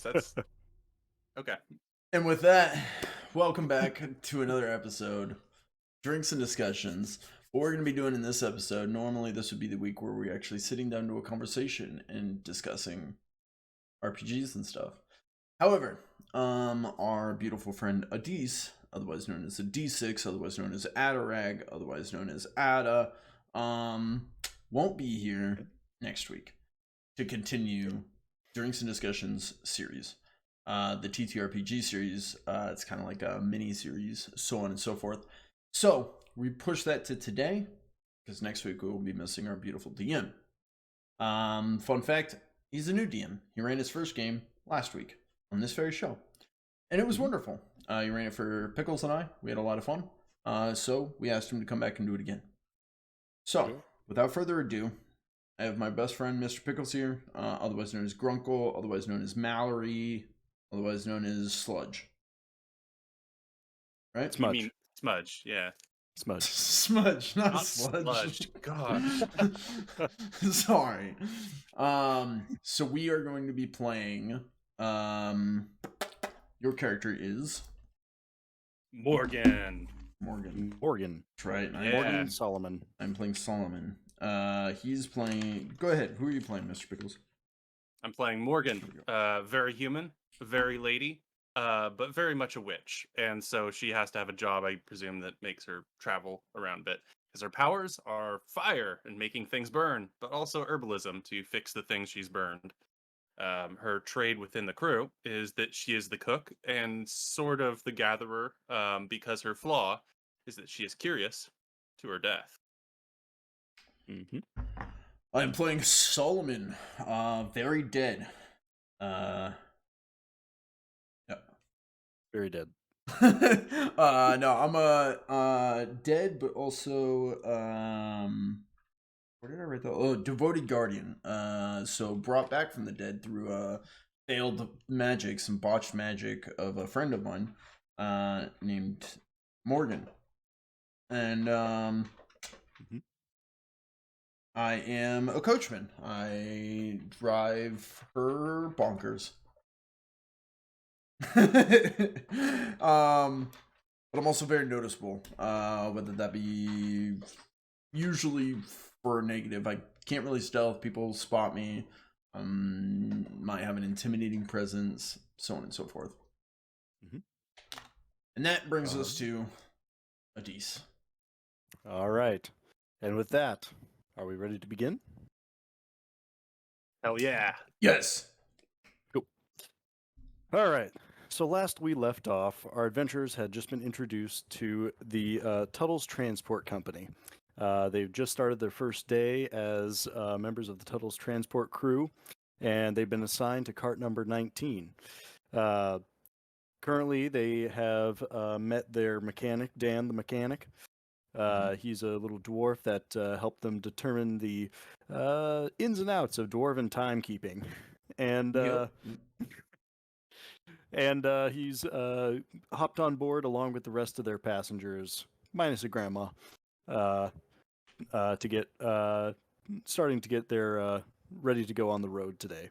works. That's okay. And with that, welcome back to another episode, Drinks and Discussions. What we're going to be doing in this episode, normally this would be the week where we're actually sitting down to a conversation and discussing RPGs and stuff. However, our beautiful friend Adis, otherwise known as the D6, otherwise known as Adarag, otherwise known as Ada, won't be here next week to continue Drinks and Discussions series. The TTRPG series, it's kind of like a mini series, so on and so forth. So we push that to today because next week we will be missing our beautiful DM. Fun fact, he's a new DM. He ran his first game last week on this very show, and it was wonderful. He ran it for Pickles and I. We had a lot of fun. So we asked him to come back and do it again. So without further ado, I have my best friend, Mr. Pickles here, otherwise known as Grunkle, otherwise known as Mallory, otherwise known as Sludge. Right? You mean Smudge, yeah. Smudge. Smudge, not Sludge. Sludge. God. Sorry. So we are going to be playing, your character is? Morgan. That's right. Yeah. Morgan Solomon. I'm playing Solomon. He's playing, go ahead. Who are you playing, Mr. Pickles? I'm playing Morgan. Very human, very lady, but very much a witch. And so she has to have a job, I presume, that makes her travel around a bit. Because her powers are fire and making things burn, but also herbalism to fix the things she's burned. Her trade within the crew is that she is the cook and sort of the gatherer, because her flaw is that she is curious to her death. Mm-hmm. I'm playing Solomon, very dead. Yeah. Very dead. No, I'm dead, but also where did I write that? Oh, devoted guardian. So brought back from the dead through failed magic, some botched magic of a friend of mine, named Morgan, and I am a coachman. I drive her bonkers. But I'm also very noticeable, whether that be usually for a negative. I can't really stealth, people spot me, might have an intimidating presence, so on and so forth. And that brings us to Adis. All right. And with that, are we ready to begin? Hell yeah. Yes. Cool. All right. So last we left off, our adventurers had just been introduced to the Tuttle's Transport Company. They've just started their first day as members of the Tuttle's Transport crew, and they've been assigned to cart number 19. Currently, they have met their mechanic, Dan the mechanic. He's a little dwarf that helped them determine the ins and outs of dwarven timekeeping. And he's hopped on board along with the rest of their passengers, minus a grandma, to get starting to get their ready to go on the road today.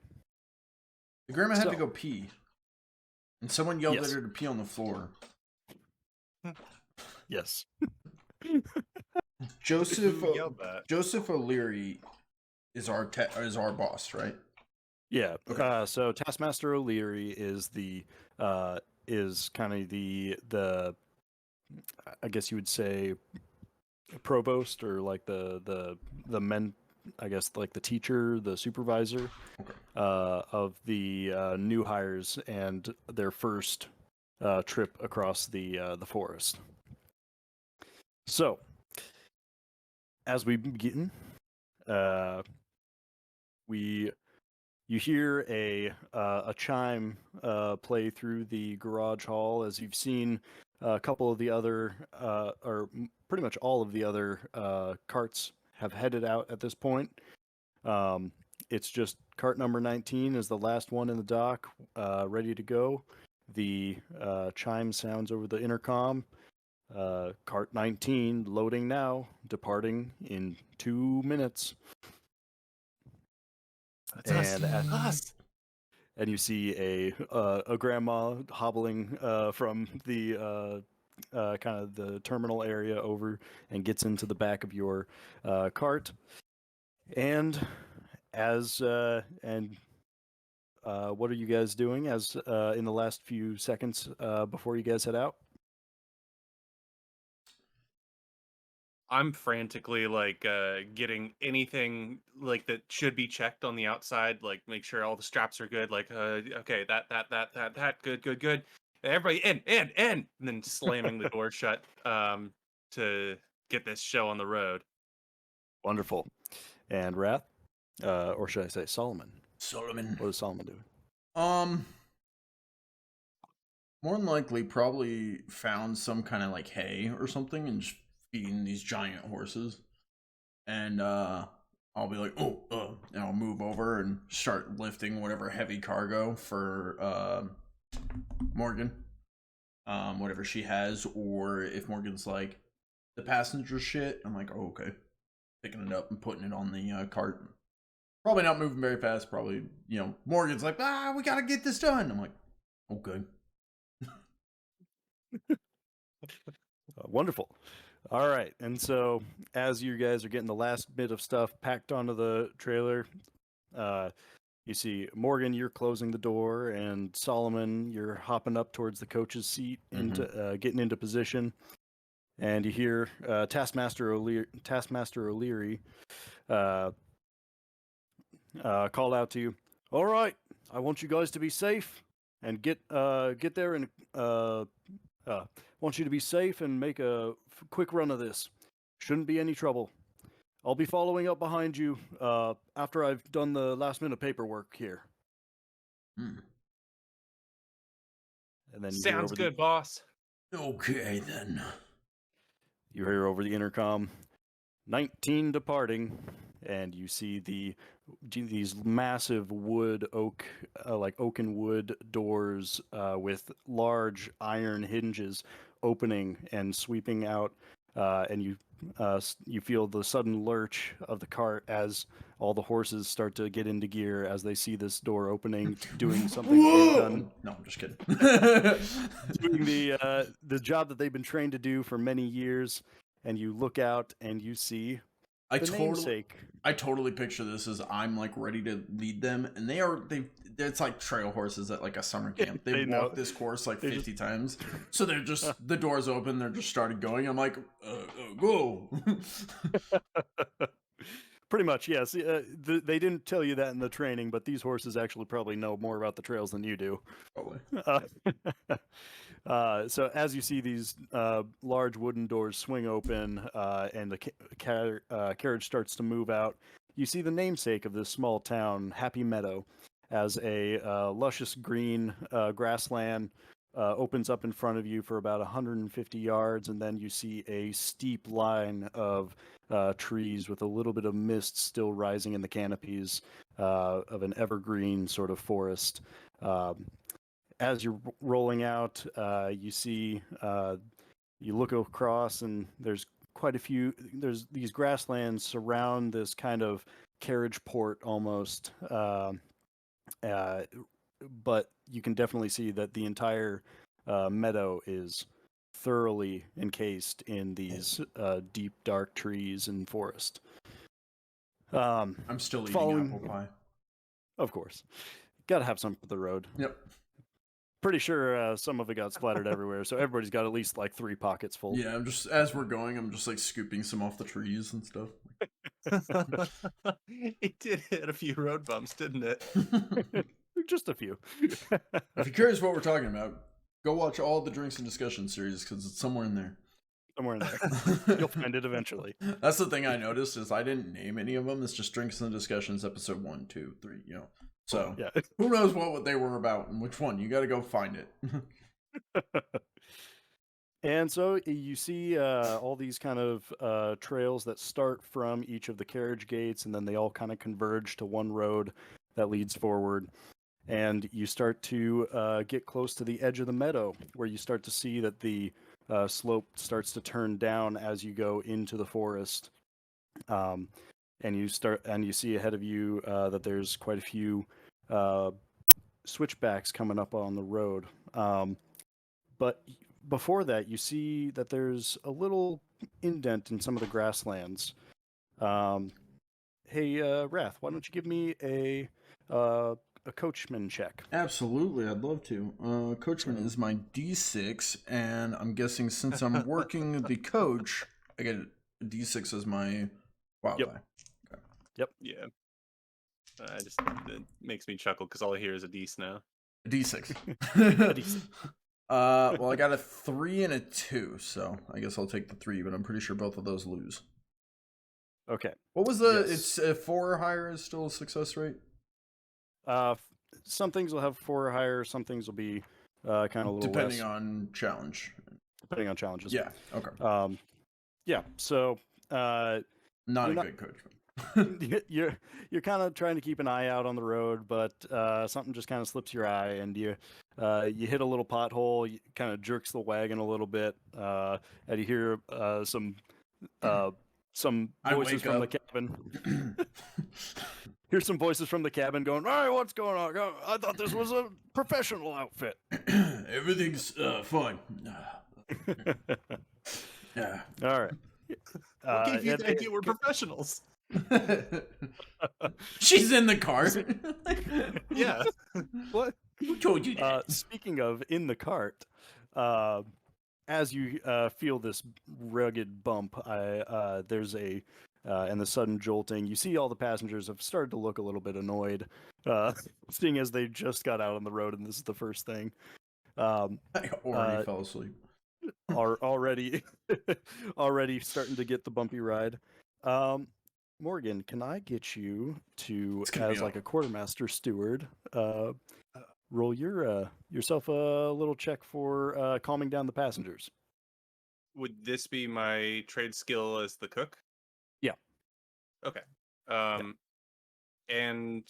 The grandma had to go pee, and someone yelled Yes. at her to pee on the floor. Yes. Joseph Who yelled that? Joseph O'Leary is our boss, right? Yeah. Okay. So Taskmaster O'Leary is the is kind of the I guess you would say provost, or like the men, I guess, like the teacher, the supervisor, Okay. of the new hires and their first trip across the forest. So, as we begin, you hear a chime play through the garage hall, as you've seen a couple of the other, or pretty much all of the other carts have headed out at this point. It's just cart number 19 is the last one in the dock, ready to go. The chime sounds over the intercom. Cart 19 loading now, departing in 2 minutes. That's And us. and you see a grandma hobbling from the kind of the terminal area over and gets into the back of your cart. And what are you guys doing as in the last few seconds before you guys head out? I'm frantically like getting anything like that should be checked on the outside, like make sure all the straps are good, like okay, that good. Everybody in, and then slamming the door shut to get this show on the road. Wonderful. And Wrath, or should I say Solomon? Solomon. What is Solomon doing? More than likely, probably found some kind of like hay or something and just feeding these giant horses. And I'll be like, and I'll move over and start lifting whatever heavy cargo for Morgan, whatever she has, or if Morgan's like the passenger shit, I'm like, oh, okay, picking it up and putting it on the cart. Probably not moving very fast. Probably, Morgan's like, we gotta get this done. I'm like, okay. Wonderful. All right. And so as you guys are getting the last bit of stuff packed onto the trailer, you see Morgan, you're closing the door, and Solomon, you're hopping up towards the coach's seat into getting into position. And you hear Taskmaster O'Leary call out to you. All right, I want you guys to be safe and get there and want you to be safe and make a quick run of this. Shouldn't be any trouble. I'll be following up behind you after I've done the last minute paperwork here. Hmm. And then Sounds good, boss. Okay, then. You hear over the intercom, 19 departing, and you see these massive oaken wood doors with large iron hinges opening and sweeping out, and you feel the sudden lurch of the cart as all the horses start to get into gear as they see this door opening, doing something they've done. No, I'm just kidding. Doing the job that they've been trained to do for many years, and you look out and you see namesake. I totally picture this as I'm like ready to lead them, and it's like trail horses at like a summer camp. They've walked this course like 50 times, so they're just the doors open, they're just started going. I'm like, go. Pretty much, yes. They didn't tell you that in the training, but these horses actually probably know more about the trails than you do. Probably. So as you see these large wooden doors swing open and the carriage starts to move out, you see the namesake of this small town, Happy Meadow, as a luscious green grassland opens up in front of you for about 150 yards, and then you see a steep line of trees with a little bit of mist still rising in the canopies of an evergreen sort of forest. As you're rolling out, you see, you look across, and there's quite a few. There's these grasslands surround this kind of carriage port almost, but you can definitely see that the entire meadow is thoroughly encased in these deep, dark trees and forest. I'm still eating apple pie. Of course. Gotta have some for the road. Yep. Pretty sure some of it got splattered everywhere, so everybody's got at least like 3 pockets full. Yeah, as we're going, I'm just like scooping some off the trees and stuff. It did hit a few road bumps, didn't it? Just a few. If you're curious what we're talking about, go watch all the Drinks and Discussion series because it's somewhere in there. Somewhere in there. You'll find it eventually. That's the thing I noticed is I didn't name any of them. It's just Drinks and Discussions episode 1, 2, 3, So yeah. Who knows what they were about and which one? You got to go find it. And so you see all these kind of trails that start from each of the carriage gates, and then they all kind of converge to one road that leads forward. And you start to get close to the edge of the meadow, where you start to see that the slope starts to turn down as you go into the forest. And you see ahead of you that there's quite a few switchbacks coming up on the road. But before that, you see that there's a little indent in some of the grasslands. Hey, Wrath, why don't you give me a coachman check? Absolutely, I'd love to. Coachman is my D6, and I'm guessing since I'm working the coach, I get a D6 as my wild Yep. die. Yeah. It makes me chuckle because all I hear is a D's now. A D6. A D6. Well, I got a 3 and a 2, so I guess I'll take the 3, but I'm pretty sure both of those lose. Okay. What was the? Yes. It's 4 or higher is still a success rate. Some things will have 4 or higher. Some things will be kind of a little depending less, on challenge. depending on challenges. Yeah. Okay. Yeah. So Not you're a not- good coach. you're kind of trying to keep an eye out on the road, but something just kind of slips your eye, and you hit a little pothole. You kind of jerks the wagon a little bit, and you hear some I voices wake from the up. cabin. Here's some voices from the cabin going, "Hey, what's going on? I thought this was a professional outfit." Everything's fine. Yeah. All right. What gave you and- the idea we're professionals? She's in the car. Yeah. What? Who told you that? Speaking of in the cart, as you feel this rugged bump, there's and the sudden jolting. You see all the passengers have started to look a little bit annoyed, seeing as they just got out on the road and this is the first thing. I already fell asleep. Are already starting to get the bumpy ride. Morgan, can I get you to, It's gonna be as like all- a quartermaster steward, roll yourself a little check for calming down the passengers? Would this be my trade skill as the cook? Yeah. Okay. And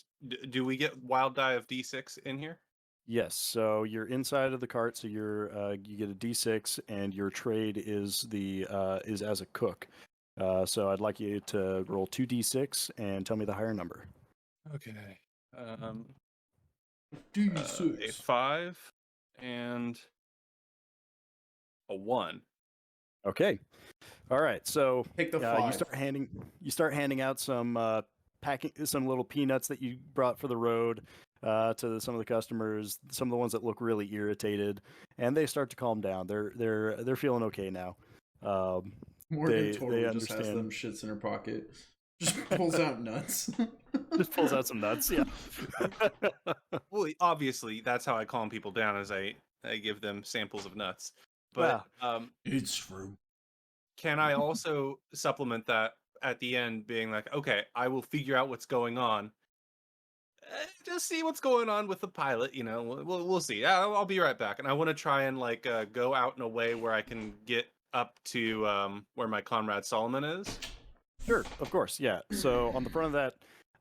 do we get wild die of D6 in here? Yes. So you're inside of the cart, so you get a D6, and your trade is is as a cook. So I'd like you to roll 2d6 and tell me the higher number. Okay. A D6. 5 and a 1. Okay. All right. So Take the you 5. start handing out some some little peanuts that you brought for the road to some of the customers, some of the ones that look really irritated, and they start to calm down. They're feeling okay now. Morgan they totally just has understand. them shits in her pocket. Just pulls out nuts. Just pulls out some nuts. Yeah. Well, obviously, that's how I calm people down, is I give them samples of nuts. But It's true. can I also supplement that at the end, being like, okay, I will figure out what's going on. Just see what's going on with the pilot. We'll see. I'll be right back, and I want to try and go out in a way where I can get up to where my comrade Solomon is. Sure, of course, yeah. So on the front of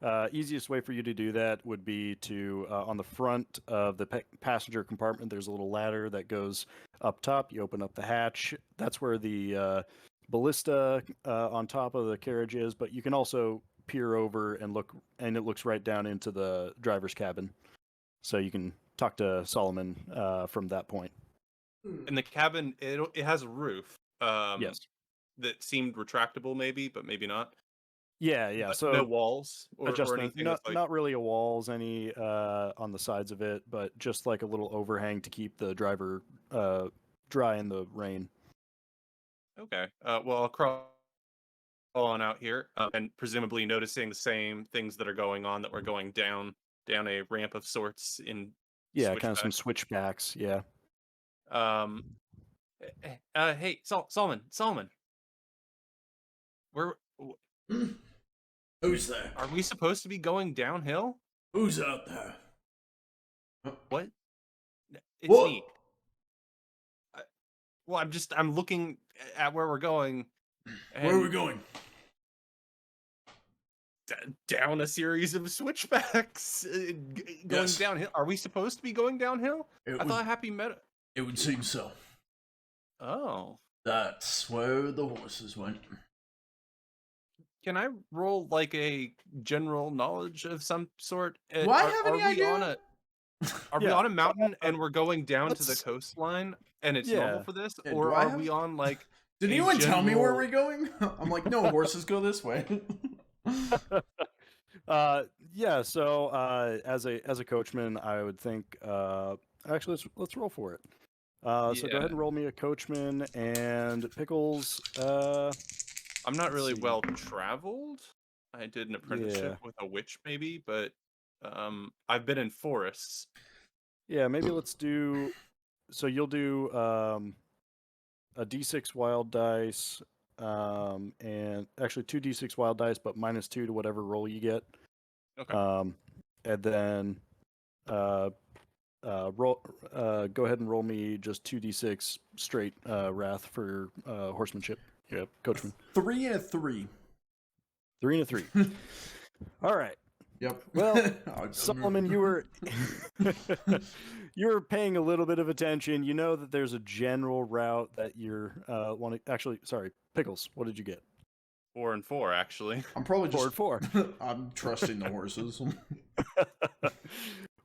that, easiest way for you to do that would be to, on the front of the passenger compartment, there's a little ladder that goes up top. You open up the hatch. That's where the ballista on top of the carriage is, but you can also peer over and look, and it looks right down into the driver's cabin. So you can talk to Solomon from that point. In the cabin, it has a roof. Yes. That seemed retractable, maybe, but maybe not. Yeah. But So no walls or adjustment, anything. not really a walls any on the sides of it, but just like a little overhang to keep the driver dry in the rain. Okay. Well, I'll crawl on out here, and presumably noticing the same things that are going on, that we're going down a ramp of sorts in. Yeah, kind of some switchbacks. Yeah. Hey, Solomon. Who's there? Are we supposed to be going downhill? Who's out there? What? It's What? me. Well, I'm looking at where we're going. Where are we going? Down a series of switchbacks, going Yes. downhill. Are we supposed to be going downhill? It I thought Happy Meadow. It would seem so. Oh, That's where the horses went. can I roll like a general knowledge of some sort? Do I have any are we idea? on a? Are we Yeah, on a mountain and we're going down to the let's- coastline and it's normal yeah. for this? Yeah, Or do I are have- we on like Did a anyone tell me where general- we're going? I'm like, no, horses go this way. Yeah. So as a coachman, I would think. Actually, let's roll for it. So go ahead and roll me a coachman and Pickles. I'm not let's really see. well traveled. I did an apprenticeship with a witch maybe, but I've been in forests. Yeah, maybe let's do. So you'll do a d6 wild dice, and actually 2d6 wild dice, but -2 to whatever roll you get. Okay. And then roll. Go ahead and roll me just 2d6 straight wrath for horsemanship. Yeah, coachman. 3 and a 3. 3 and a 3. All right. Yep. Well, Solomon, you were you're paying a little bit of attention. You know that there's a general route that you're wanting. Actually, sorry, Pickles. What did you get? 4 and 4 actually. I'm probably just 4 I'm trusting the horses.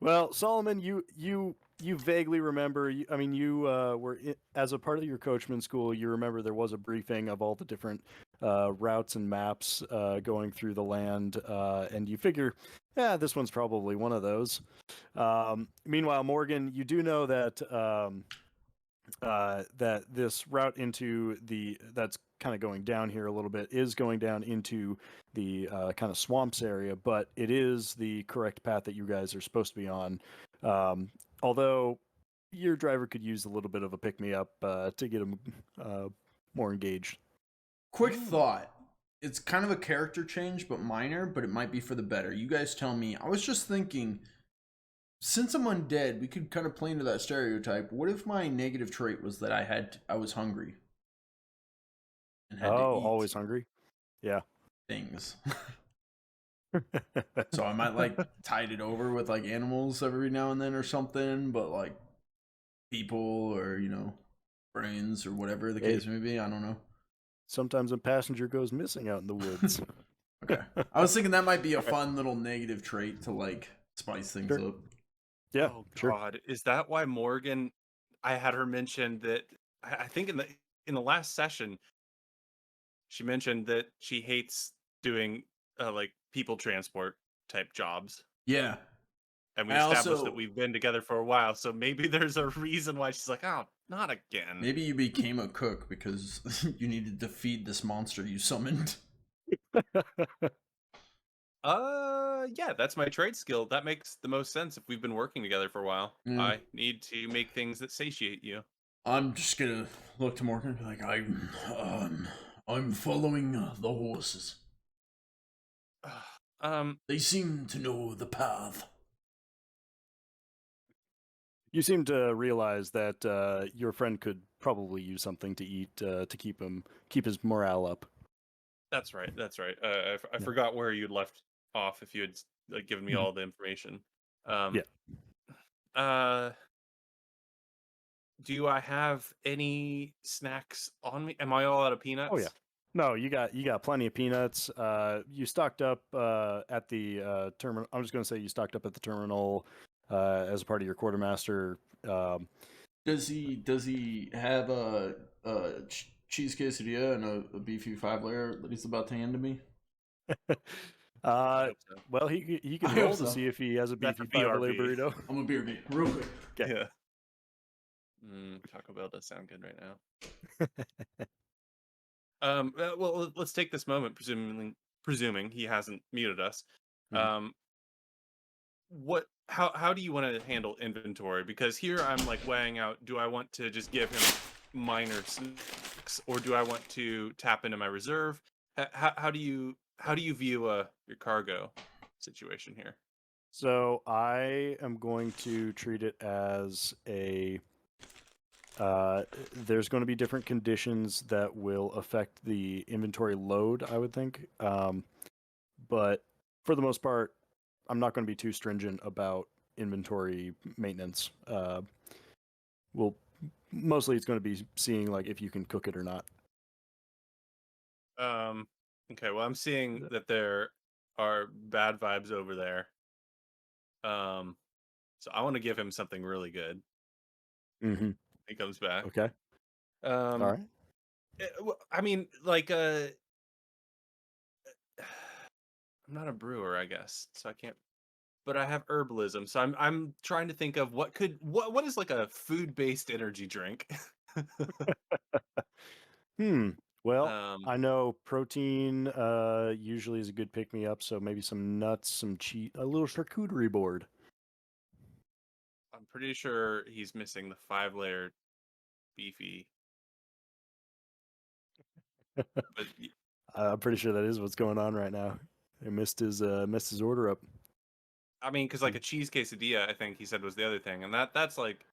Well, Solomon, you vaguely remember. I mean, you were as a part of your coachman school. You remember there was a briefing of all the different routes and maps going through the land, and you figure, yeah, this one's probably one of those. Meanwhile, Morgan, you do know that that this route into that's kind of going down here a little bit is going down into the kind of swamps area, but it is the correct path that you guys are supposed to be on. Although your driver could use a little bit of a pick me up to get him more engaged. Quick thought. It's kind of a character change, but minor, but it might be for the better. You guys tell me. I was just thinking, since I'm undead, we could kind of play into that stereotype. What if my negative trait was that I was hungry? And had to eat Always hungry? Yeah. things. So I might like tide it over with like animals every now and then or something, but like people or, brains or whatever the case may be. I don't know. Sometimes a passenger goes missing out in the woods. Okay. I was thinking that might be a fun little negative trait to like spice things Sure. up. Yeah, Oh sure. God, is that why Morgan? I had her mention that. I think in the last session, she mentioned that she hates doing like people transport type jobs, Yeah. and we I established also- that we've been together for a while. So maybe there's a reason why she's like, "Oh, not again." Maybe you became a cook because you needed to feed this monster you summoned. Yeah, that's my trade skill. That makes the most sense if we've been working together for a while. Mm. I need to make things that satiate you. I'm just gonna look to Morgan and be like, I'm following the horses. They seem to know the path. You seem to realize that your friend could probably use something to eat to keep his morale up. That's right. That's right. I forgot where you'd left off if you had like given me Mhm. all the information. Yeah. Do I have any snacks on me? Am I all out of peanuts? Oh yeah. No, you got plenty of peanuts. You stocked up at the terminal. I'm just going to say you stocked up at the terminal as a part of your quartermaster. Does he have a cheese quesadilla and a beefy 5-layer that he's about to hand to me? I hope so. Well, he can I roll hope to so. see if he has a That's a beefy 5-layer BRB. burrito. I'm a beer game, real quick. Okay. Yeah. Taco Bell does sound good right now. Well, let's take this moment, presuming he hasn't muted us. Mhm. How do you want to handle inventory? Because here I'm like weighing out: do I want to just give him minor snacks, or do I want to tap into my reserve? How do you view your cargo situation here? So I am going to treat it as a. There's going to be different conditions that will affect the inventory load, I would think. But for the most part, I'm not going to be too stringent about inventory maintenance. Mostly it's going to be seeing like if you can cook it or not. Okay, well, I'm seeing that there are bad vibes over there. So I want to give him something really good. Mm-hmm. He comes back. Okay. All Um, right. I mean, I'm not a brewer, I guess, so I can't. But I have herbalism, so I'm trying to think of what is like a food based energy drink. Well, um, I know protein usually is a good pick me up, so maybe some nuts, some cheese, a little charcuterie board. I'm pretty sure he's missing the 5-layer beefy. But I'm pretty sure that is what's going on right now. He missed his order up. I mean, because like a cheese quesadilla, I think he said was the other thing, and that's like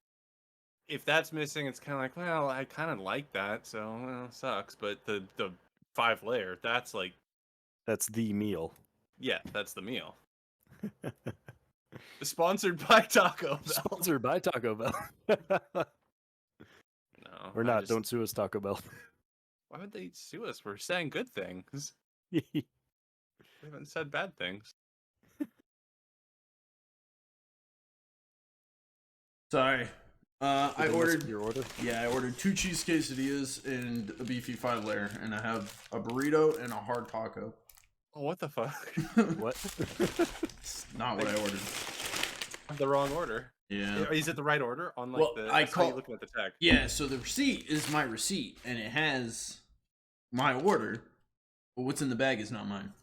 if that's missing, it's kind of like, well, I kind of like that, so well, it sucks. But the 5-layer, that's like, That's the meal. yeah, that's the meal. Sponsored by Taco Bell. Sponsored by Taco Bell. No, We're not. Don't sue us, Taco Bell. Why would they sue us? We're saying good things. We haven't said bad things. Sorry. I ordered your order. Yeah, I ordered 2 cheese quesadillas and a beefy 5-layer, and I have a burrito and a hard taco. Oh, what the fuck? What? It's not what I ordered. The wrong order. Yeah. Is it the right order on like Well, the? I saw you looking at the tag. Yeah, so the receipt is my receipt, and it has my order, but what's in the bag is not mine.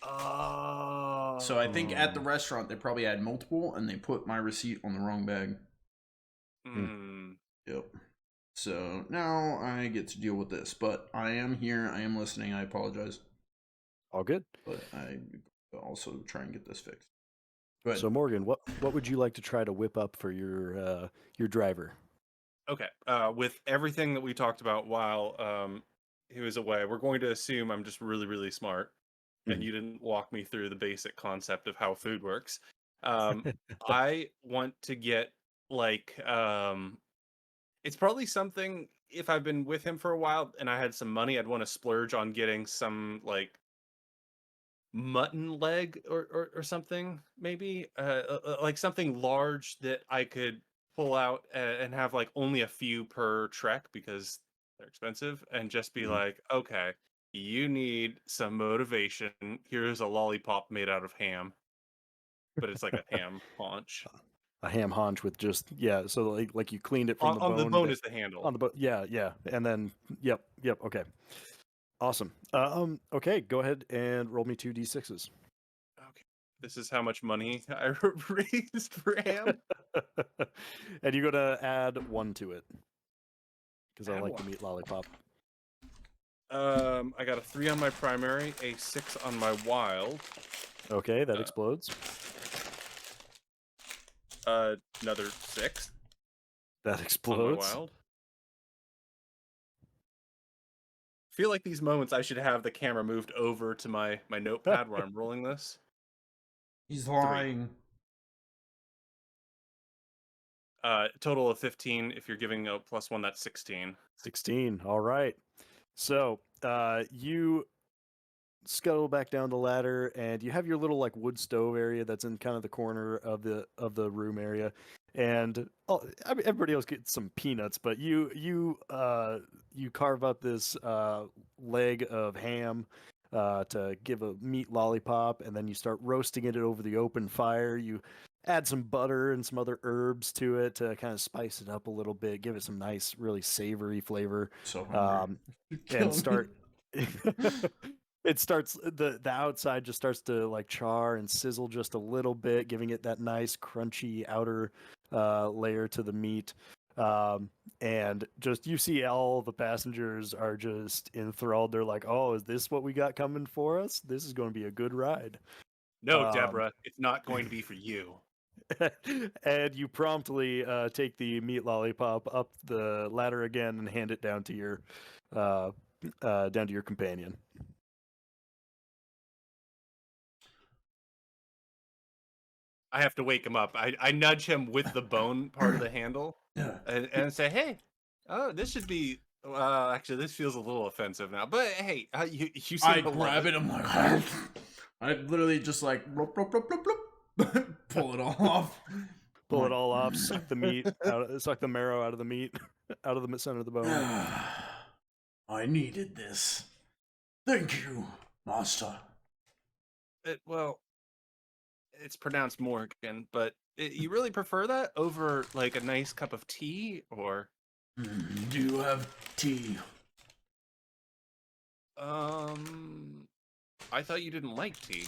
Oh. So I think at the restaurant they probably had multiple, and they put my receipt on the wrong bag. Yep. So now I get to deal with this, but I am here. I am listening. I apologize. All good. But I also try and get this fixed. Go ahead. So Morgan, what would you like to try to whip up for your driver? Okay. With everything that we talked about while he was away, we're going to assume I'm just really, really smart, and you didn't walk me through the basic concept of how food works. I want to get like it's probably something if I've been with him for a while and I had some money, I'd want to splurge on getting some like mutton leg or something maybe like something large that I could pull out and have like only a few per trek because they're expensive and just be like, okay, you need some motivation. Here's a lollipop made out of ham, but it's like a ham haunch. A ham haunch with just so like you cleaned it from the bone. On the bone is the handle. On the bone, yeah, and then yep, okay, awesome. Okay, go ahead and roll me 2d6s. Okay, this is how much money I raised for ham. And you're gonna add 1 to it because I Add like 1. the meat lollipop. I got a 3 on my primary, a 6 on my wild. Okay, that explodes. Another 6 That on my explodes. wild. Feel like these moments I should have the camera moved over to my notepad where I'm rolling this. He's lying. Total of 15. If you're giving a +1, that's 16. 16. All right. So you scuttle back down the ladder, and you have your little like wood stove area that's in kind of the corner of the room area. And I mean, everybody else gets some peanuts, but you carve up this leg of ham to give a meat lollipop, and then you start roasting it over the open fire. You add some butter and some other herbs to it to kind of spice it up a little bit, give it some nice, really savory flavor. So hungry. And start. It starts the outside just starts to like char and sizzle just a little bit, giving it that nice crunchy outer layer to the meat. And just you see all the passengers are just enthralled. They're like, "Oh, is this what we got coming for us? This is going to be a good ride." No, Deborah, it's not going to be for you. And you promptly take the meat lollipop up the ladder again and hand it down to your companion. I have to wake him up. I nudge him with the bone part of the handle and say, "Hey, oh, this should be." Actually, this feels a little offensive now. But hey, you seem I to grab it. I'm like, I literally just like pull it off. pull it all off, suck the meat out, suck the marrow out of the meat, out of the center of the bone. I needed this. Thank you, master. Well, it's pronounced Morgan, but you really prefer that over like a nice cup of tea, or? Do you have tea? I thought you didn't like tea.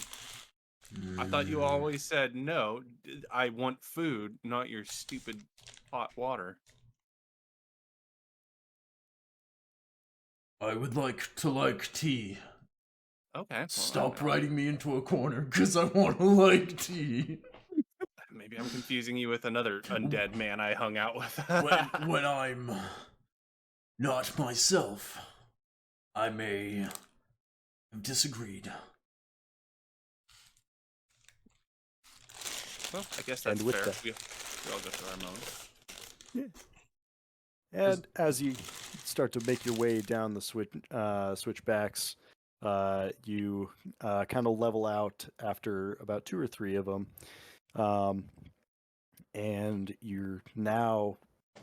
I thought you always said no. I want food, not your stupid hot water. I would like to like tea. Okay. Well, Stop writing me into a corner, because I want to like tea. Maybe I'm confusing you with another undead man I hung out with. when I'm not myself, I may have disagreed. Well, I guess that's And with fair. that- We all go through our moments. Yeah. And as you start to make your way down the switchbacks, you kind of level out after about 2 or 3 of them, and you're now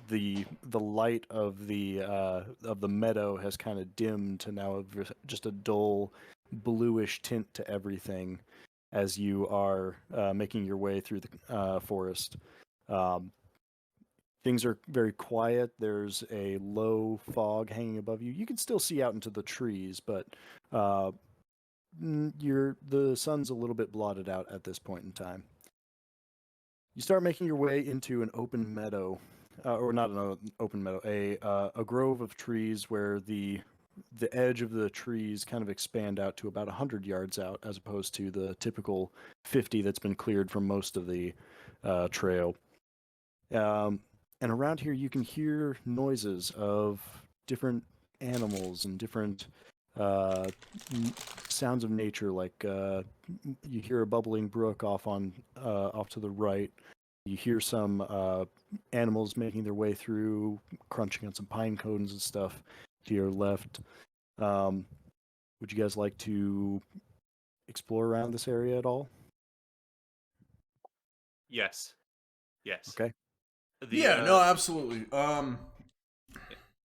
the light of the meadow has kind of dimmed to now just a dull bluish tint to everything as you are making your way through the forest. Things are very quiet. There's a low fog hanging above you. You can still see out into the trees, but the sun's a little bit blotted out at this point in time. You start making your way into an open meadow, or not an open meadow, a grove of trees where the edge of the trees kind of expand out to about 100 yards out, as opposed to the typical 50 that's been cleared from most of the trail. And around here, you can hear noises of different animals and different sounds of nature. Like you hear a bubbling brook off to the right. You hear some animals making their way through, crunching on some pine cones and stuff to your left. Would you guys like to explore around this area at all? Yes. Okay. No, absolutely. Go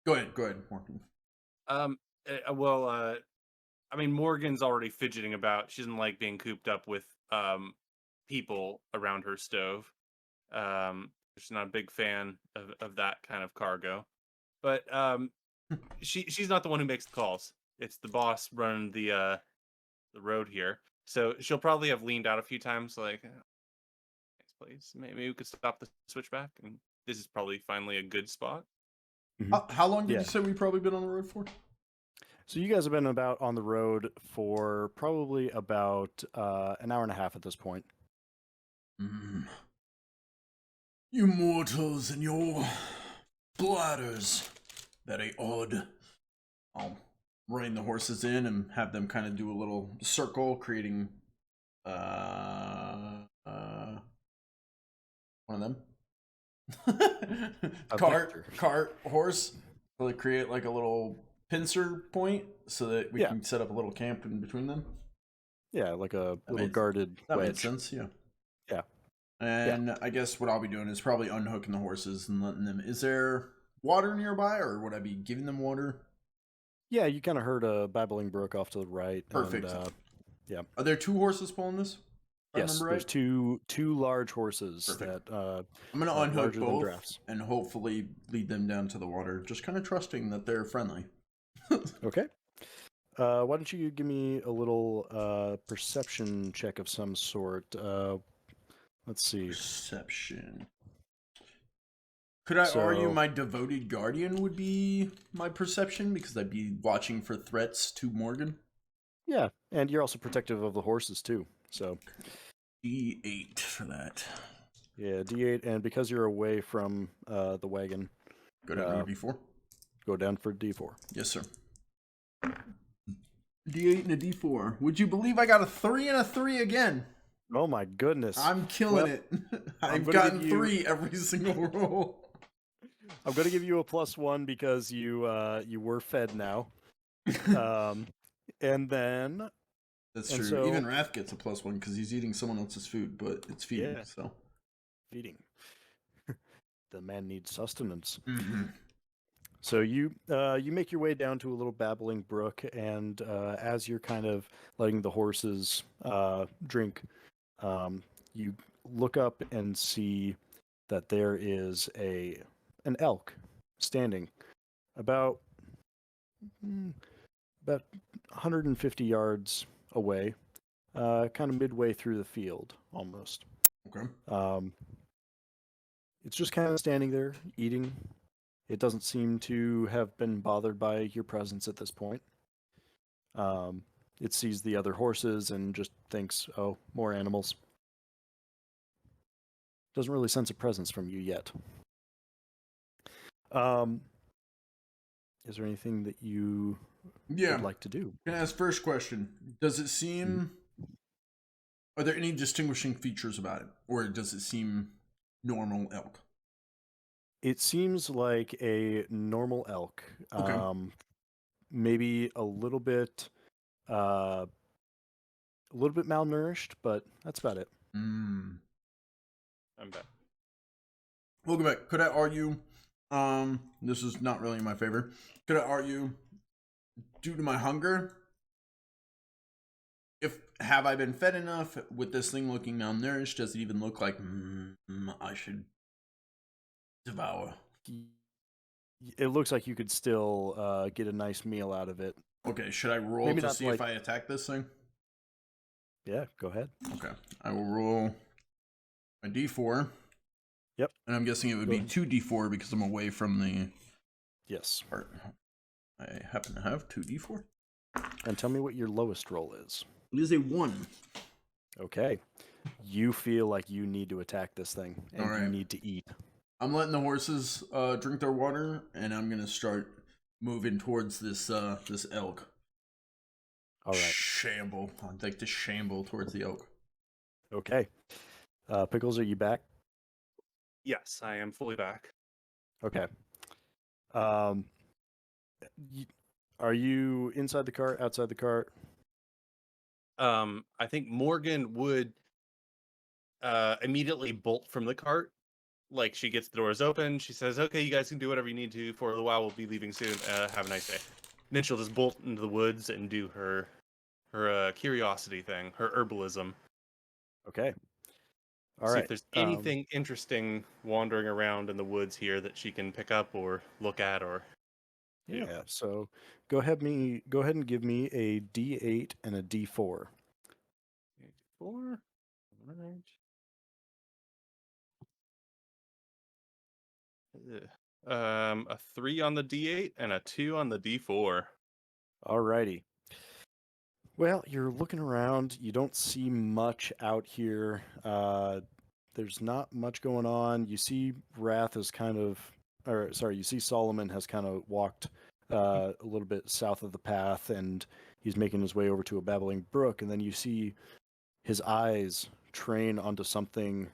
ahead, Morgan. Well, I mean, Morgan's already fidgeting about. She doesn't like being cooped up with people around her stove. She's not a big fan of that kind of cargo. But she's not the one who makes the calls. It's the boss running the road here. So she'll probably have leaned out a few times, like, "Nice place. Maybe we could stop the switchback." And this is probably finally a good spot. How long did Yeah. you say we've probably been on the road for? So you guys have been about on the road for probably about an hour and a half at this point. You mortals and your bladders. Very odd. I'll rein the horses in and have them kind of do a little circle, creating one of them. cart, horse. So they create like a little pincer point so that we can set up a little camp in between them. Yeah, like a little guarded that wedge. That makes sense, yeah. Yeah. And I guess what I'll be doing is probably unhooking the horses and letting them... Is there water nearby, or would I be giving them water? Yeah, you kind of heard a babbling brook off to the right. Perfect. And, yeah. Are there 2 horses pulling this? Yes, there's two large horses. Perfect. That I'm going to unhook both and hopefully lead them down to the water, just kind of trusting that they're friendly. Okay. Why don't you give me a little perception check of some sort? Let's see. Perception. Could I argue my devoted guardian would be my perception, because I'd be watching for threats to Morgan? Yeah, and you're also protective of the horses too, so... D8 for that. Yeah, D8, and because you're away from the wagon... Go down to D4? Go down for D4. Yes, sir. D8 and a D4. Would you believe I got a 3 and a 3 again? Oh my goodness. I'm killing it. I've gotten 3 every single roll. I'm going to give you a +1 because you were fed now. And then... That's true. So, even Wrath gets a +1 because he's eating someone else's food, but it's feeding, so... Feeding. the man needs sustenance. Mm-hmm. So you make your way down to a little babbling brook, and as you're kind of letting the horses drink, you look up and see that there is an elk standing about about 150 yards away, kind of midway through the field, almost. Okay. It's just kind of standing there, eating. It doesn't seem to have been bothered by your presence at this point. It sees the other horses and just thinks, oh, more animals. Doesn't really sense a presence from you yet. Is there anything that you would like to do? Can I ask first question? Does it seem... Are there any distinguishing features about it? Or does it seem normal elk? It seems like a normal elk. Okay. Maybe a little bit malnourished, but that's about it. Mm. I'm back. Welcome back. Could I argue, this is not really in my favor. Could I argue, due to my hunger, have I been fed enough with this thing looking malnourished? Does it even look like I should devour? It looks like you could still get a nice meal out of it. Okay, should I roll Maybe to not see if I attack this thing? Yeah, go ahead. Okay, I will roll a d4. Yep. And I'm guessing it would be 2d4 because I'm away from the... Yes. part. I happen to have 2d4. And tell me what your lowest roll is. It is a 1. Okay. You feel like you need to attack this thing, and All right. you need to eat. I'm letting the horses drink their water, and I'm gonna start moving towards this elk. All right. Shamble. I'd like to shamble towards the elk. Okay. Pickles, are you back? Yes, I am fully back. Okay. Are you inside the cart, outside the cart? I think Morgan would immediately bolt from the cart. Like, she gets the doors open, she says, okay, you guys can do whatever you need to for a while, we'll be leaving soon, have a nice day. And then she'll just bolt into the woods and do her curiosity thing, her herbalism. Okay. All See right. if there's anything interesting wandering around in the woods here that she can pick up or look at or... Yeah, so go ahead and give me a D8 and a D4. 4? All right. A 3 on the D8 and a 2 on the D4. Alrighty. Well, you're looking around. You don't see much out here. There's not much going on. You see you see Solomon has kind of walked a little bit south of the path, and he's making his way over to a babbling brook, and then you see his eyes train onto something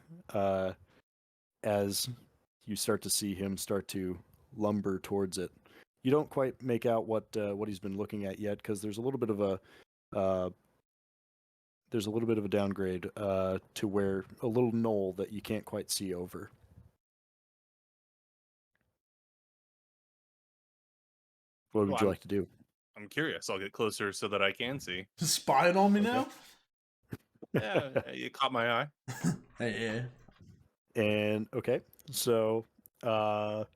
as you start to see him start to lumber towards it. You don't quite make out what he's been looking at yet, because there's a little bit of a downgrade to where a little knoll that you can't quite see over. What would you like to do? I'm curious. I'll get closer so that I can see. Spying on me now? Yeah, you caught my eye. Hey. And okay, so all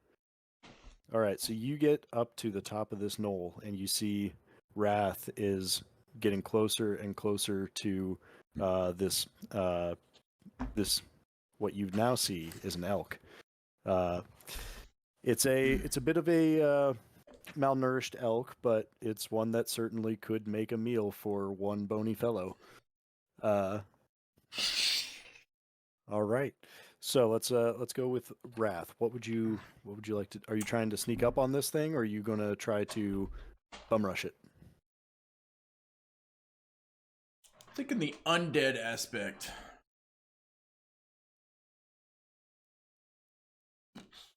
right, so you get up to the top of this knoll, and you see Wrath is getting closer and closer to this what you now see is an elk. It's a bit of a malnourished elk, but it's one that certainly could make a meal for one bony fellow. All right. So let's go with Wrath. What would you like to? Are you trying to sneak up on this thing, or are you going to try to bum rush it? Thinking the undead aspect.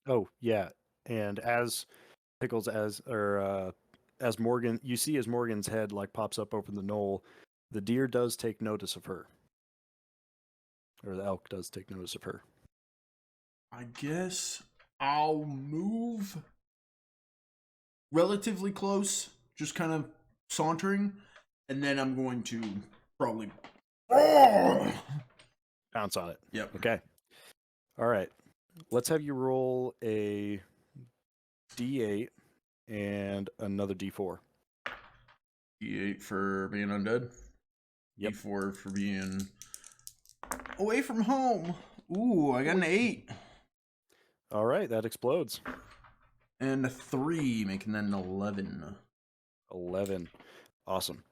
Oh yeah, and as Morgan, you see as Morgan's head like pops up over the knoll, the deer does take notice of her, or the elk does take notice of her. I guess I'll move relatively close, just kind of sauntering, and then I'm going to probably Bounce on it. Yep. Okay. All right. Let's have you roll a D8 and another D4. D8 for being undead. Yep. D4 for being away from home. Ooh, I got an 8. All right, that explodes. And a 3, making that an 11. 11. Awesome.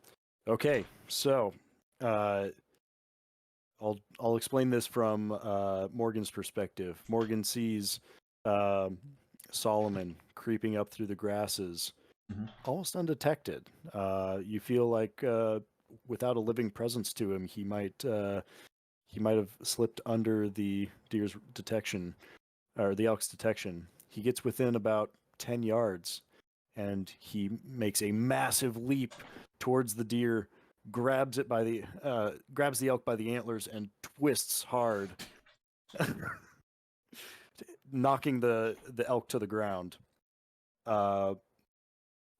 Okay, so I'll explain this from Morgan's perspective. Morgan sees Solomon creeping up through the grasses, almost undetected. You feel like without a living presence to him, he might have slipped under the deer's detection, or the elk's detection. He gets within about 10 yards, and he makes a massive leap towards the deer, grabs the elk by the antlers, and twists hard, knocking the elk to the ground.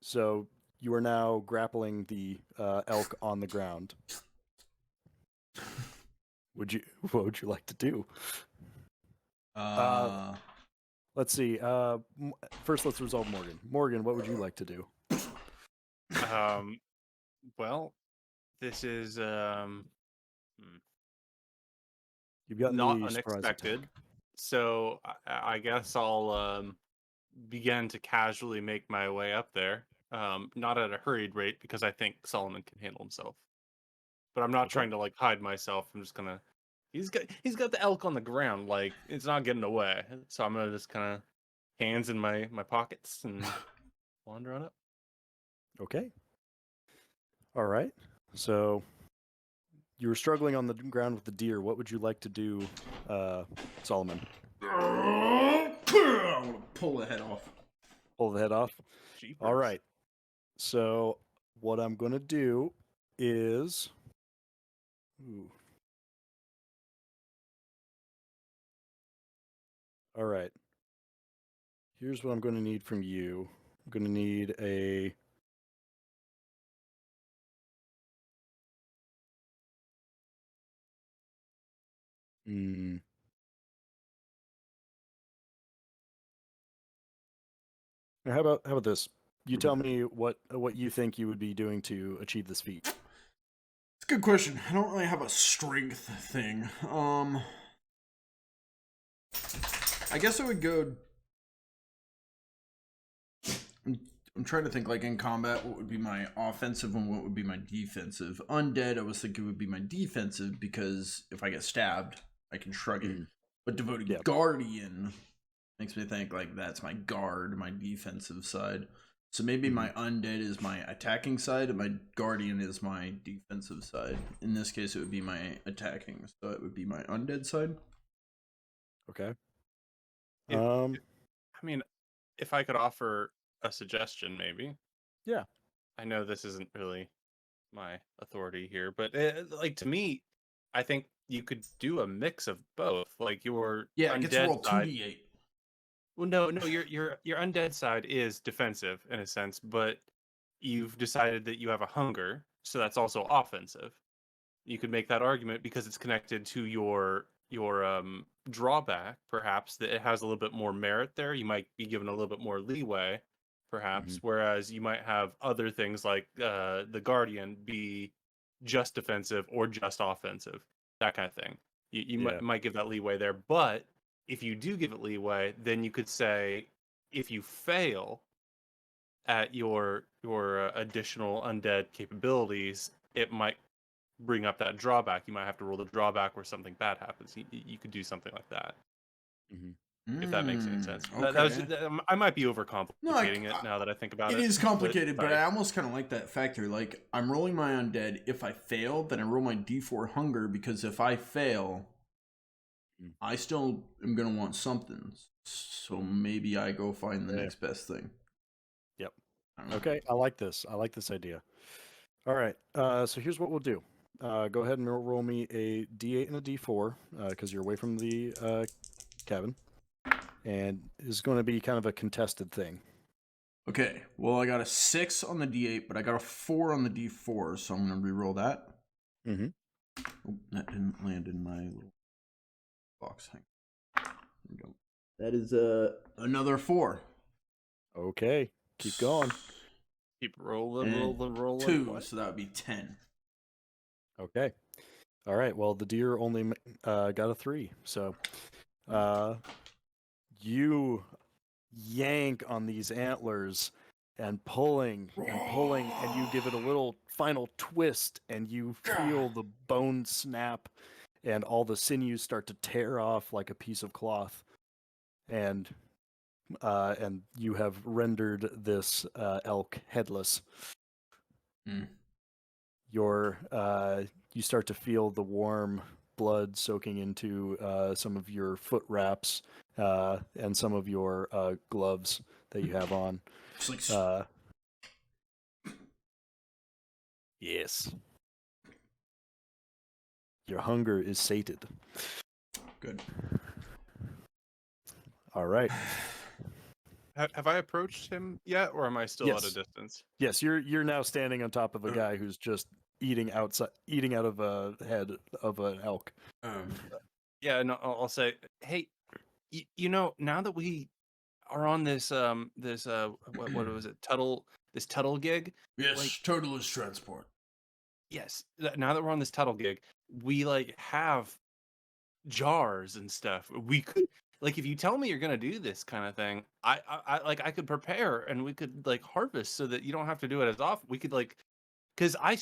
So you are now grappling the elk on the ground. What would you like to do? Let's see. First, let's resolve Morgan. Morgan, what would you like to do? Well, this is You've got not the surprise unexpected. attack. So I guess I'll begin to casually make my way up there. Not at a hurried rate because I think Solomon can handle himself. But I'm not Okay. trying to like hide myself. I'm just gonna. He's got the elk on the ground. Like it's not getting away. So I'm gonna just kind of hands in my pockets and wander on up. Okay. All right. So you were struggling on the ground with the deer. What would you like to do, Solomon? I'm gonna pull the head off. Pull the head off? Jeepers. All right. So what I'm going to do is... Ooh. All right. Here's what I'm going to need from you. I'm going to need a... How about this? You tell me what you think you would be doing to achieve this feat. It's a good question. I don't really have a strength thing. I guess I would go. I'm trying to think, like, in combat, what would be my offensive and what would be my defensive. Undead, I was thinking would be my defensive because if I get stabbed, I can shrug it. But devoted guardian makes me think like that's my guard, my defensive side. So maybe my undead is my attacking side and my guardian is my defensive side. In this case, it would be my attacking, so it would be my undead side. Okay. I mean, if I could offer a suggestion, maybe. Yeah. I know this isn't really my authority here, but like to me, I think you could do a mix of both. Like your I get to undead roll side. 2d8. Well, no, your undead side is defensive in a sense, but you've decided that you have a hunger, so that's also offensive. You could make that argument because it's connected to your drawback, perhaps that it has a little bit more merit there. You might be given a little bit more leeway, perhaps, whereas you might have other things like the guardian be just defensive or just offensive, that kind of thing. You might give that leeway there, but if you do give it leeway, then you could say if you fail at your additional undead capabilities, it might bring up that drawback. You might have to roll the drawback where something bad happens. You could do something like that. If that makes any sense. Okay. I might be overcomplicating it now that I think about it. It is complicated, but I almost kind of like that factor. Like, I'm rolling my undead. If I fail, then I roll my d4 hunger, because if I fail, I still am going to want something. So maybe I go find the next best thing. Yep. Okay, I like this. I like this idea. All right, so here's what we'll do. Go ahead and roll me a d8 and a d4, because you're away from the cabin. and is going to be kind of a contested thing. Okay, well, I got a 6 on the D8, but I got a 4 on the D4, so I'm going to reroll that. Mm-hmm. Oh, that didn't land in my little box. Hang on. There we go. That is another 4. Okay, keep going. Keep rolling, And rolling, rolling. 2, What? so that would be 10. Okay. All right. Well, the deer only got a 3, so you yank on these antlers and pulling and pulling, and you give it a little final twist, and you feel the bone snap, and all the sinews start to tear off like a piece of cloth, and you have rendered this elk headless. Mm. You start to feel the warm blood soaking into some of your foot wraps and some of your gloves that you have on. Just like Yes. Your hunger is sated. good. All right. Have I approached him yet, or am I still at a Yes. distance? Yes, you're now standing on top of a guy who's just eating out of a head of an elk. Yeah, no, I'll say, hey, now that we are on this what was it, this Tuttle gig? Yes, Like, totalist transport. yes, now that we're on this Tuttle gig, we like have jars and stuff. We could, like, if you tell me you're gonna do this kind of thing, I could prepare and we could like harvest so that you don't have to do it as often. We could like, because I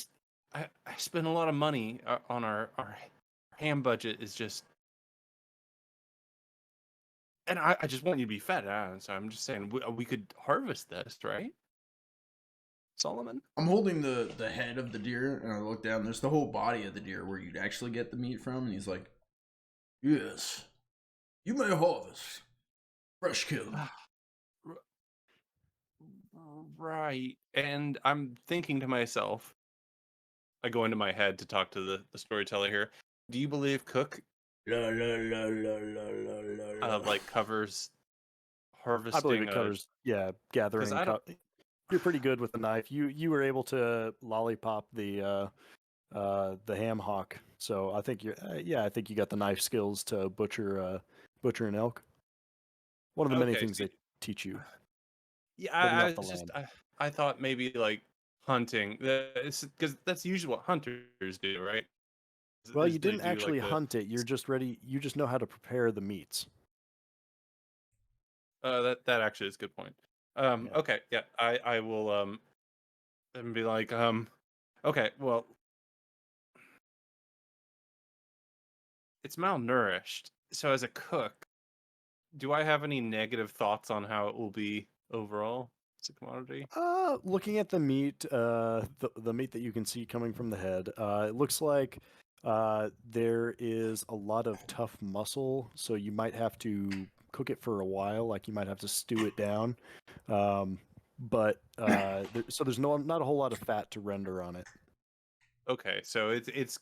spend a lot of money on our ham budget is just, and I just want you to be fed. So I'm just saying we could harvest this, right, Solomon? I'm holding the head of the deer, and I look down. There's the whole body of the deer where you'd actually get the meat from, and he's like, "Yes, you may harvest fresh killed." Right. And I'm thinking to myself, I go into my head to talk to the storyteller here. Do you believe Cook La la la la la la la. like covers I believe harvesting it covers, gathering. I don't You're pretty good with the knife. You were able to lollipop the ham hock, so I think I think you got the knife skills to butcher an elk. One of the many okay, things so, they teach you yeah, living I off the was just land. I thought maybe like hunting, because that's usually what hunters do, right? Well, you They didn't do like actually hunt it. You're just ready. You just know how to prepare the meats. that actually is a good point. Yeah. Okay, yeah, I will and be like, okay, well, it's malnourished. So as a cook, do I have any negative thoughts on how it will be overall as a commodity? Looking at the meat, the meat that you can see coming from the head, it looks like there is a lot of tough muscle, so you might have to cook it for a while. Like you might have to stew it down. But so there's not a whole lot of fat to render on it. Okay, so it's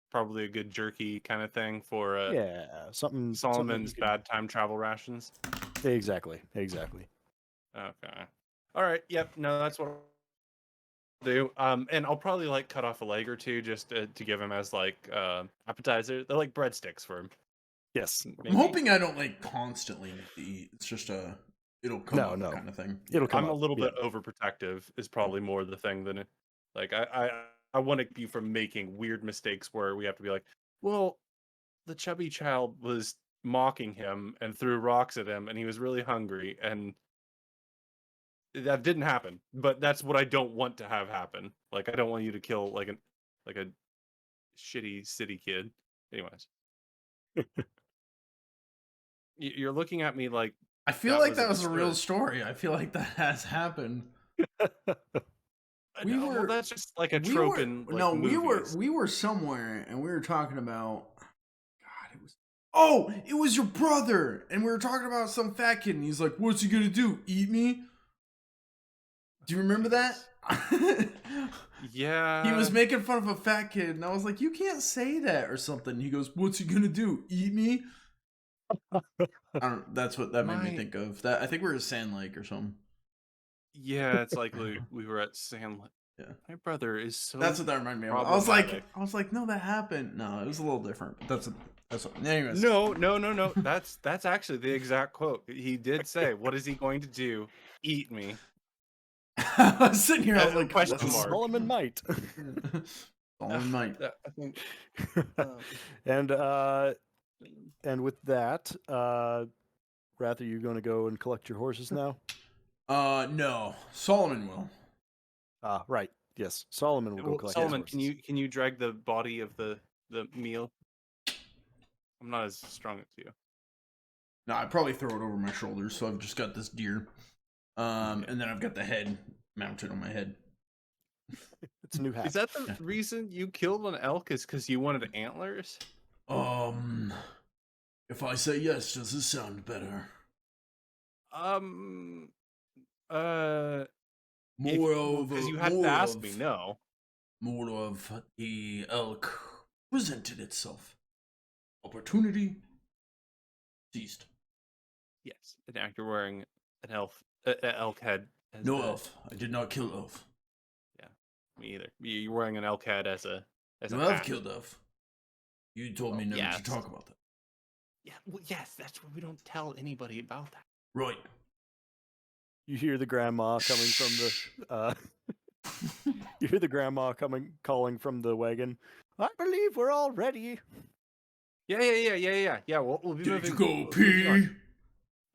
probably a good jerky kind of thing for Yeah, something that you Solomon's could. bad time travel rations. Exactly. Okay. All right. Yep. No, that's what I'll do. And I'll probably like cut off a leg or two just to give him as like appetizer. They're like breadsticks for him. Yes. I'm Maybe. hoping I don't like constantly need to eat. It's just it'll come up No. kind of thing. It'll come I'm a up. little Yeah. bit overprotective is probably more the thing than it. Like I want to keep you from making weird mistakes where we have to be like, well, the chubby child was mocking him and threw rocks at him and he was really hungry, and that didn't happen. But that's what I don't want to have happen. Like I don't want you to kill like a shitty city kid. Anyways, you're looking at me like I feel that like was that was a real absurd. story. I feel like that has happened. We No, well, were that's just like a we trope were in like no movies. we were somewhere and we were talking about it was your brother, and we were talking about some fat kid, and he's like, "What's he gonna do? Eat me?" Do you remember that? Yeah. He was making fun of a fat kid, and I was like, "You can't say that," or something. He goes, "What's he gonna do? Eat me?" That's what that made me My- think of. That I think we were at Sand Lake or something. Yeah, it's like we were at Sandlet. Yeah. My brother is so. That's what that reminded me of. problematic. I was like, no, that happened. No, it was a little different. But that's what. Anyways. No. That's actually the exact quote. He did say, "What is he going to do? Eat me?" I was sitting here. I was As a like, question what? mark. Solomon might. Solomon might. I think. And with that, Wrath, are you going to go and collect your horses now? No. Solomon will. Right. Yes, Solomon will go Well, collect. Solomon, his horses. can you drag the body of the meal? I'm not as strong as you. No, I'd probably throw it over my shoulders. So I've just got this deer, and then I've got the head mounted on my head. It's a new hat. Is that the reason you killed an elk? Is because you wanted antlers? If I say yes, does it sound better? Because you hadn't asked me. No. More of the elk presented itself. Opportunity seized. Yes, and now you're wearing an elk head. No elf. I did not kill elf. Yeah, me either. You're wearing an elk head as a No hat. elf killed elf. You told me never yes. to talk about that. Yeah, well, yes, that's what we don't tell anybody about that. Right. You hear the grandma coming from the. You hear the grandma calling from the wagon. I believe we're all ready. Yeah. We'll be Did moving. you go moving pee? on.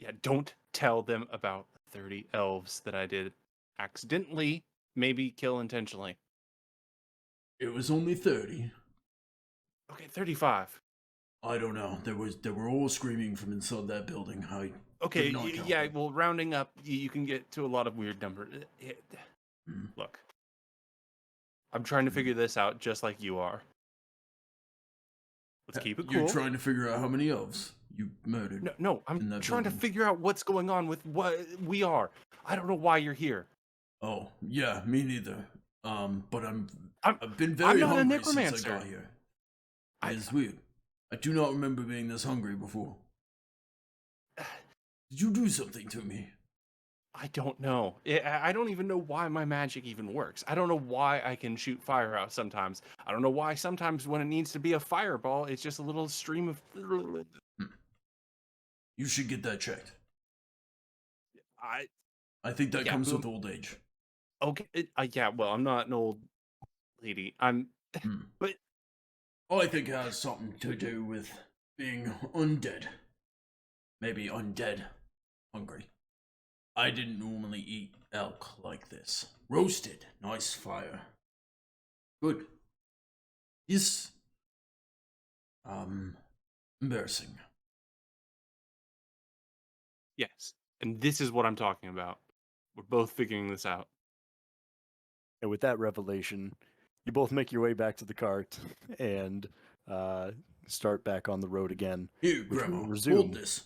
Yeah, don't tell them about 30 elves that I did accidentally, maybe kill intentionally. It was only 30. Okay, 35. I don't know. They were all screaming from inside that building. Okay, Did not count yeah, them. well, rounding up, you can get to a lot of weird numbers. Look, I'm trying to figure this out just like you are. Let's keep it cool. You're trying to figure out how many elves you murdered. No, I'm in that trying to building. figure out what's going on with what we are. I don't know why you're here. Oh, yeah, me neither. But I've been I'm very not a hungry since I necromancer. got here. It's weird. I do not remember being this hungry before. Did you do something to me? I don't know. I don't even know why my magic even works. I don't know why I can shoot fire out sometimes. I don't know why sometimes when it needs to be a fireball, it's just a little stream of... You should get that checked. I think that Yeah, comes but- with old age. Okay, yeah, well, I'm not an old lady. But I think it has something to do with being undead. Maybe undead hungry. I didn't normally eat elk like this. Roasted. Nice fire. Good. Yes. Embarrassing. yes, and this is what I'm talking about. We're both figuring this out. And with that revelation, you both make your way back to the cart and start back on the road again. Here, Which Grandma, will resume. hold this.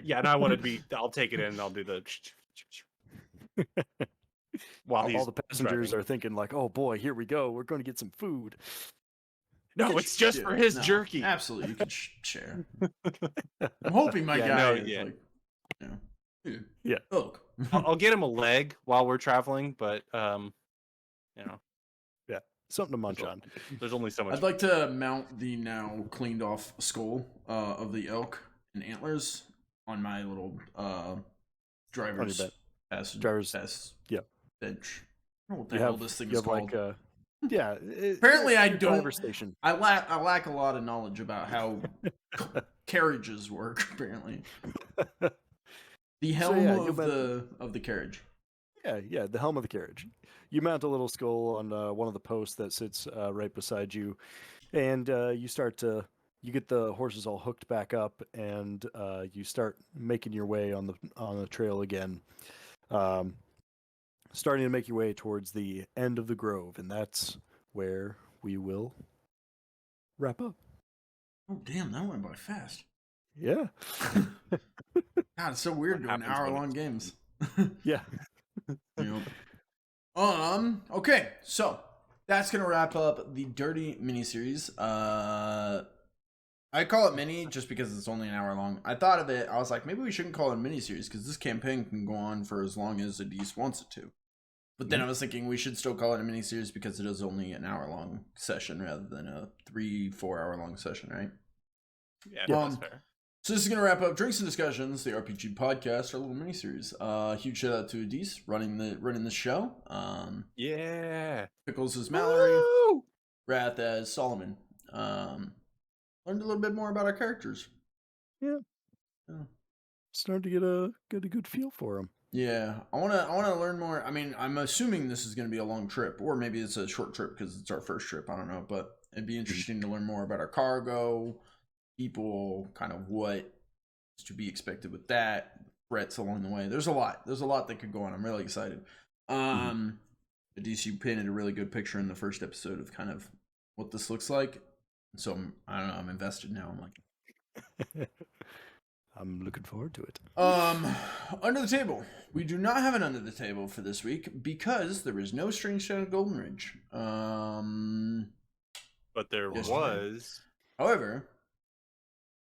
Yeah, and I want to be... I'll take it in and I'll do the... While he's All the passengers driving. are thinking like, "Oh boy, here we go. We're going to get some food." No, it's just for his No, jerky. Absolutely, you can share. I'm hoping my Yeah, guy no, is yeah. like, here, Yeah. elk. I'll get him a leg while we're traveling, but Something to munch on. there's only so much. I'd like to mount the now cleaned off skull of the elk and antlers on my little driver's bed. driver's Driver's- bench. I don't know what the You hell have this thing you is have called. Apparently, I your don't- driver station. I lack a lot of knowledge about how carriages work. Apparently, the helm yeah, you of the carriage. Yeah, the helm of the carriage. You mount a little skull on one of the posts that sits right beside you, and you get the horses all hooked back up, and you start making your way on the trail again, starting to make your way towards the end of the grove, and that's where we will wrap up. Oh damn, that went by fast. Yeah, God, it's so weird What doing happens when hour-long games. yeah. Yep. Okay, so that's gonna wrap up the Dirty miniseries. I call it mini just because it's only an hour long. I thought of it. I was like, maybe we shouldn't call it a mini series because this campaign can go on for as long as Adis wants it to. But then I was thinking we should still call it a mini series because it is only an hour long session rather than a 3-4 hour long session, right? Yeah, that's fair. So this is gonna wrap up Drinks and Discussions, the RPG podcast, our little mini series. Huge shout out to Adis running the show. Yeah. Pickles as Mallory, Woo! Wrath as Solomon. Learned a little bit more about our characters. Yeah. Starting to get a good feel for them. Yeah, I wanna learn more. I mean, I'm assuming this is gonna be a long trip, or maybe it's a short trip because it's our first trip. I don't know, but it'd be interesting to learn more about our cargo, people, kind of what is to be expected with that, threats along the way. There's a lot that could go on. I'm really excited. The DC painted a really good picture in the first episode of kind of what this looks like. So I don't know. I'm invested now. I'm like. I'm looking forward to it. Under the table. We do not have an under the table for this week because there is no Strange Shadow Golden Ridge. But there was. However,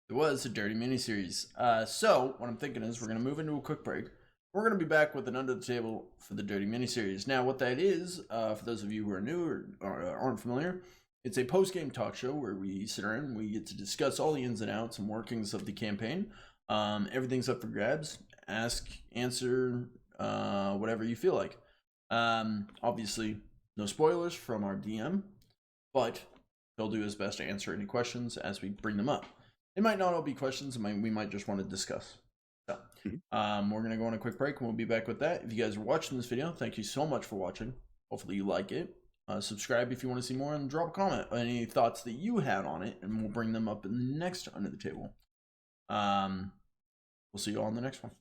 there was a dirty miniseries. So what I'm thinking is we're gonna move into a quick break. We're gonna be back with an under the table for the dirty miniseries. Now, what that is, for those of you who are new or aren't familiar, it's a post-game talk show where we sit around and we get to discuss all the ins and outs and workings of the campaign. Everything's up for grabs. Ask, answer, whatever you feel like. Obviously, no spoilers from our DM, but he'll do his best to answer any questions as we bring them up. It might not all be questions. We might just want to discuss. So, we're going to go on a quick break and we'll be back with that. If you guys are watching this video, thank you so much for watching. Hopefully you like it. Subscribe if you want to see more and drop a comment on any thoughts that you had on it, and we'll bring them up in the next Under the Table. We'll see you all in the next one.